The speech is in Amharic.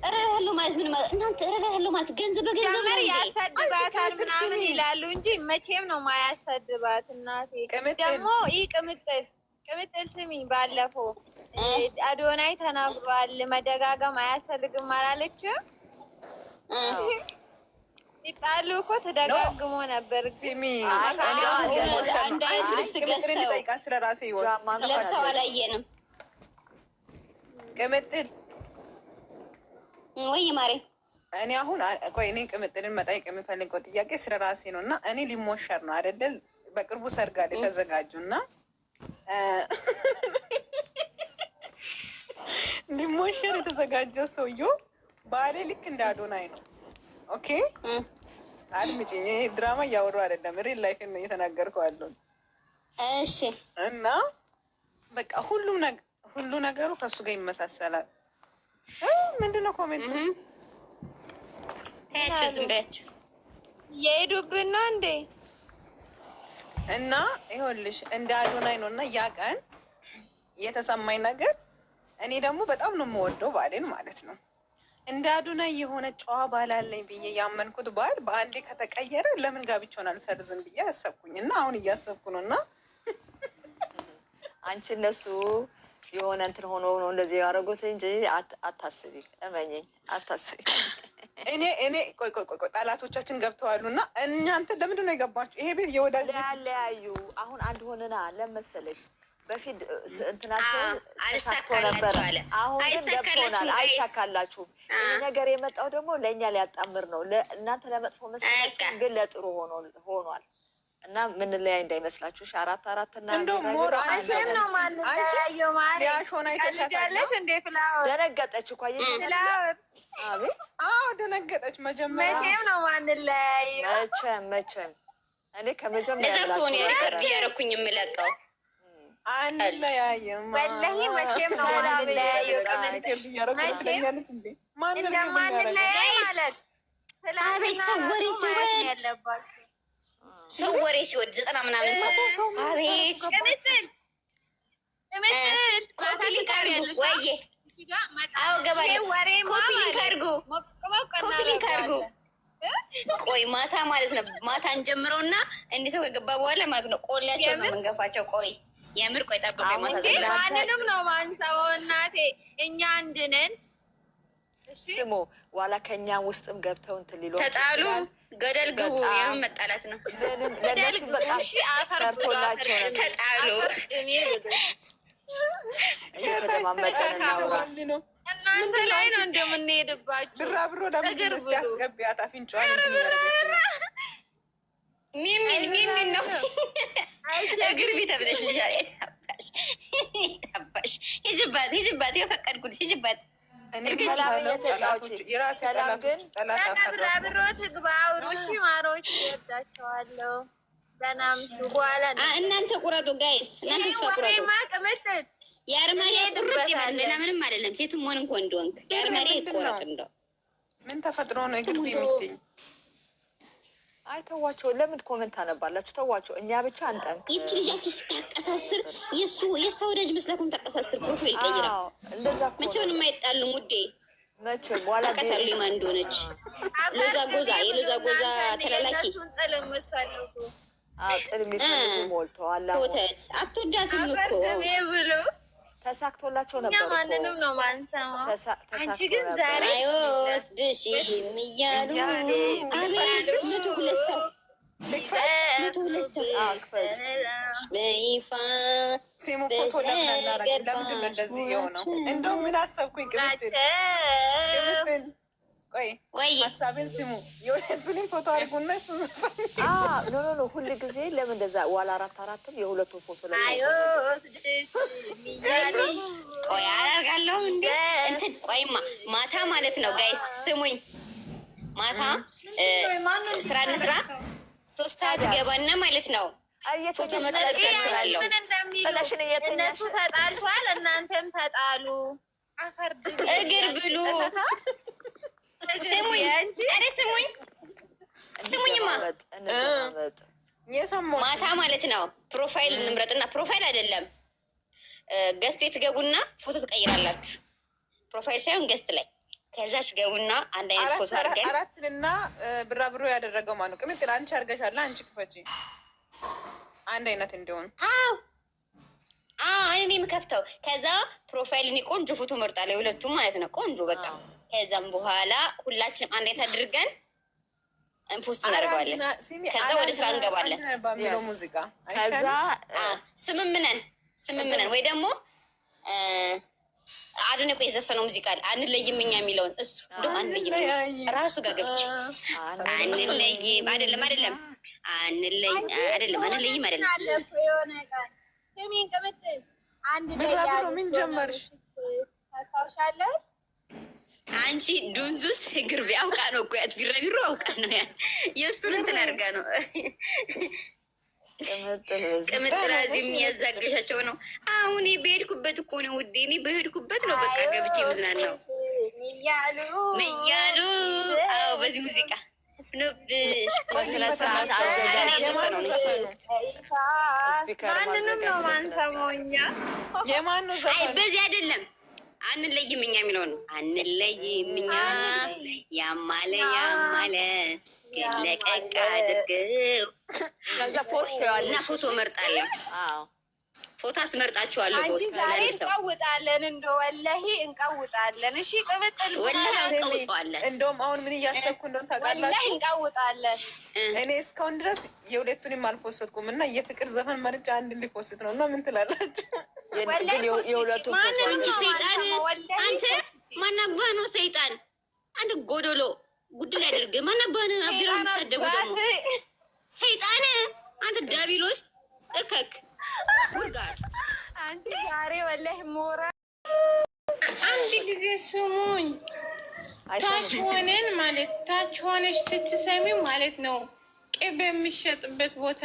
እረዳለሁ ማለት ምን ማለት እናንተ እረዳለሁ ማለት ገንዘብ በገንዘብ ነው ያሰድባታል ምናምን ይላሉ እንጂ መቼም ነው ማያሰድባት። እናቴ ደግሞ ይህ ቅምጥል ስሚ፣ ባለፈው አዶናይ ተናግሯል። መደጋገም አያስፈልግም አላለችም? ሲጣሉ እኮ ተደጋግሞ ነበር። ስሚ አንድ አይነት ልብስ ገዝተው ስለራሴ ይወት ለብሰው አላየንም። ቅምጥል ወይ ማሬ፣ እኔ አሁን ቆይ እኔ ቅምጥልን መጠየቅ የምፈልገው ጥያቄ ስለ ራሴ ነው እና እኔ ሊሞሸር ነው አይደል? በቅርቡ ሰርግ አለ የተዘጋጁ እና ሊሞሸር የተዘጋጀው ሰውዬው ባሌ ልክ እንደ አዶናይ ነው። ኦኬ አድምጪኝ፣ ይሄ ድራማ እያወሩ አይደለም፣ ሪል ላይፍ ነው እየተናገርከው ያለው። እሺ። እና በቃ ሁሉ ነገሩ ከሱ ጋር ይመሳሰላል። ምንድነው ኮሜንቱ? ታያችሁ፣ ዝም በያችሁ። የሄዱብን ነው እንዴ? እና ይኸውልሽ እንደ አዶናይ ነው እና ያ ቀን የተሰማኝ ነገር እኔ ደግሞ በጣም ነው የምወደው ባሌን ማለት ነው። እንደ አዶናይ የሆነ ጨዋ ባል አለኝ ብዬ ያመንኩት ባል በአንዴ ከተቀየረ ለምን ጋብቻውን አልሰርዝም ብዬ አሰብኩኝ እና አሁን እያሰብኩ ነው። እና አንቺ እነሱ የሆነ እንትን ሆኖ ነው እንደዚህ ያደረጉት እንጂ አታስቢ፣ እመኚኝ፣ አታስቢ። እኔ ቆይ ጠላቶቻችን ገብተዋሉ እና እናንተ ለምንድን ነው የገባችሁ? ይሄ ቤት የወዳጅ ያለያዩ አሁን አንድ ሆነና ለመሰለሽ በፊት እንትናቸው ተሳክቶ ነበር። አሁን ግን ገብቶናል፣ አይሳካላችሁም። ይህ ነገር የመጣው ደግሞ ለእኛ ሊያጣምር ነው። እናንተ ለመጥፎ መሰላችሁ፣ ግን ለጥሩ ሆኗል። እና ምን ላይ እንዳይመስላችሁ አራት እና እንደው ሞር አንቺም ነው ማለት ያየው ማለት ያሾና ይተሻታለሽ እንደ ፍላወር ደነገጠች እኮ ፍላወር። አቤት! አዎ ደነገጠች። መጀመሪያ መቼም ነው ማለት ላይ መቼም እኔ ከመጀመሪያ ለዛ እኮ ነው ሪከርድ እያደረኩኝ የምለቀው። አንለያይም ወላሂ መቼም ነው ማለት አቤት ሰው ወሬ ሲወድ 90 ምናምን ሰው አቤት ኮፒ ሊንክ አድርጉ ወይዬ። አዎ ገባለሁ። ኮፒ ሊንክ አድርጉ። ቆይ ማታ ማለት ነው ማታን ጀምረውና እንዲህ ሰው ከገባ በኋላ ማለት ነው ቆሌያቸው ነው መንገፋቸው። ቆይ የምር ቆይ ጠብቀኝ። ማታ ማንንም ነው ማንሳው እናቴ፣ እኛ አንድ ነን። ስሙ ዋላ ከኛ ውስጥም ገብተው እንትን ሊሉ ተጣሉ፣ ገደል ግቡ። የምን መጣላት ነው? ለነሱ በጣም ሰርቶላቸው ነው። ተጣሉ። እየተደማመጠን ነው። እናንተ ላይ ነው እንደምንሄድባችሁ። ብራብሮ ለምንድን ነው ያስገቢያት? አፍንጫዋን እንትን ያደረገች ሚሚን ነው እግር ቤት ብለሽ ልሻል ታባሽ። ሂጅባት፣ የፈቀድኩልሽ ሂጅባት። ብሮ ትግባ አውሩሽ ማሮች ይወዳቸዋለሁ። በናምሹ በኋላ እናንተ ቁረጡ ጋይስ፣ እናንተ ስፋ ቁረጡ። የአርማሪያ ቁርጥ ይባል ሌላ ምንም አይደለም። ሴትም ሆን እንኳን እንደሆንክ የአርማሪያ ይቆረጥ። እንደው ምን ተፈጥሮ ነው እግር የሚገኝ? አይ ተዋቸው። ለምን ኮመንት አነባላችሁ? ተዋቸው። እኛ ብቻ አንጠንቅ። ይቺ ልጃችሁ ስታቀሳስር የእሷ ወዳጅ መስላኩም ታቀሳስር። ፕሮፋይል ቀይራ መቼውንም አይጣሉም ውዴ። መቼም በኋላ ቀታሉ ማን እንደሆነች የሎዛ ጎዛ ተላላኪ ጥል የሚፈልጉ ሞልተዋል። ኮተት አትወዳትም እኮ ተሳክቶላቸው ነበር እኮ። ማንንም ነው ማንሰማው። አንቺ ግን ዛሬ አይወስድሽም እያሉ አቤት 102 ሰው በይፋ ሲሙ ፎቶ ለምን አናረግም? ለምንድን ነው እንደዚህ የሆነው? እንደው ምን አሰብኩኝ? ቅምጥል ቆይ ሀሳቤን ስሙ። የሁለቱንም ፎቶ አድርጉና እሱን ኖ ሁል ጊዜ ለምን እንደዛ ዋላ አራትም የሁለቱን ፎቶ ቆይ አደርጋለሁ እንዴ እንትን ቆይማ ማታ ማለት ነው ጋይስ ስሙኝ። ማታ ስራ እንስራ 3 ሰዓት ገባና ማለት ነው ፎቶ መጠለጥላችኋለሁ። እነሱ ተጣልቷል፣ እናንተም ተጣሉ። እግር ብሉ። ስሙኝ፣ ኧረ ስሙኝማ ማታ ማለት ነው ፕሮፋይል እንምረጥና ፕሮፋይል አይደለም ገስት ትገቡና ፎቶ ትቀይራላችሁ። ፕሮፋይል ሳይሆን ገስት ላይ ከዛ ትገቡና አንድ አይነት ፎቶ አድርገን አራትንና ብራብሮ ያደረገው ማን ነው? ቅምጥል አንቺ አድርገሻል። አንቺ ክፈቺ አንድ አይነት እንዲሆን። እኔ የምከፍተው ከዛ ፕሮፋይል እኔ ቆንጆ ፎቶ መርጣለሁ፣ የሁለቱም ማለት ነው ቆንጆ በቃ። ከዛም በኋላ ሁላችንም አንድ አይነት አድርገን ፖስት እናደርገዋለን። ከዛ ወደ ስራ እንገባለን። ከዛ ስምምነን ወይ ደግሞ አድንቆ የዘፈነው ሙዚቃ አለ አንለይም እኛ የሚለውን እሱ እንደውም አንለይም ራሱ ጋር ገብቼ አንለይም አይደለም ምን ጀመርሽ? ታስታውሻለሽ? አንቺ ዱንዙስ ግርቤ አውቃ ነው እኮ ያት ቢራቢሮ አውቃ ነው ያ የእሱን እንትን አድርጋ ነው ቅምጥላዚ የሚያዛገሻቸው ነው። አሁን በሄድኩበት እኮ ነው ውዴ፣ እኔ በሄድኩበት ነው በቃ ገብቼ ምዝናን ነው ምያሉ። አዎ በዚህ ሙዚቃ ፍኖብሽ ማንንም ነው ማንሰማው እኛ። የማን ነው ዘፈኑ? በዚህ አይደለም አንለይም እኛ የሚለው ነው። አንለይም እኛ ያማለ ለቀቅ አድርገው ከዛ ፖስት እና ፎቶ መርጣለሁ። ፎቶ አስመርጣችኋለሁ። ዛሬ እንቀውጣለን፣ ወላሂ እንቀውጣለን። እሺ ቅምጥል ወላሂ እንቀውጣለን። እንደውም አሁን ምን እያሰብኩ እንደሆነ ታውቃላችሁ? ወላሂ እንቀውጣለን። እኔ እስካሁን ድረስ የሁለቱንም አልፖስትኩም እና የፍቅር ዘፈን መርጫ አንድ እንዲፖስት ነው እና ምን ትላላችሁ? የሁለቱ ፎቶ እንጂ ሰይጣን አንተ ማናባህ ነው ሰይጣን አንተ ጎዶሎ ጉድል ያደርግ ማናባህ ነው አብራ ተሰደቡ ደግሞ ሰይጣን አንተ ዳቢሎስ እከክ ጉርጋት አንቺ ዛሬ ወላሂ ሞራ አንድ ጊዜ ስሙኝ። ታች ሆነን ማለት ታች ሆነሽ ስትሰሚ ማለት ነው ቅቤ የሚሸጥበት ቦታ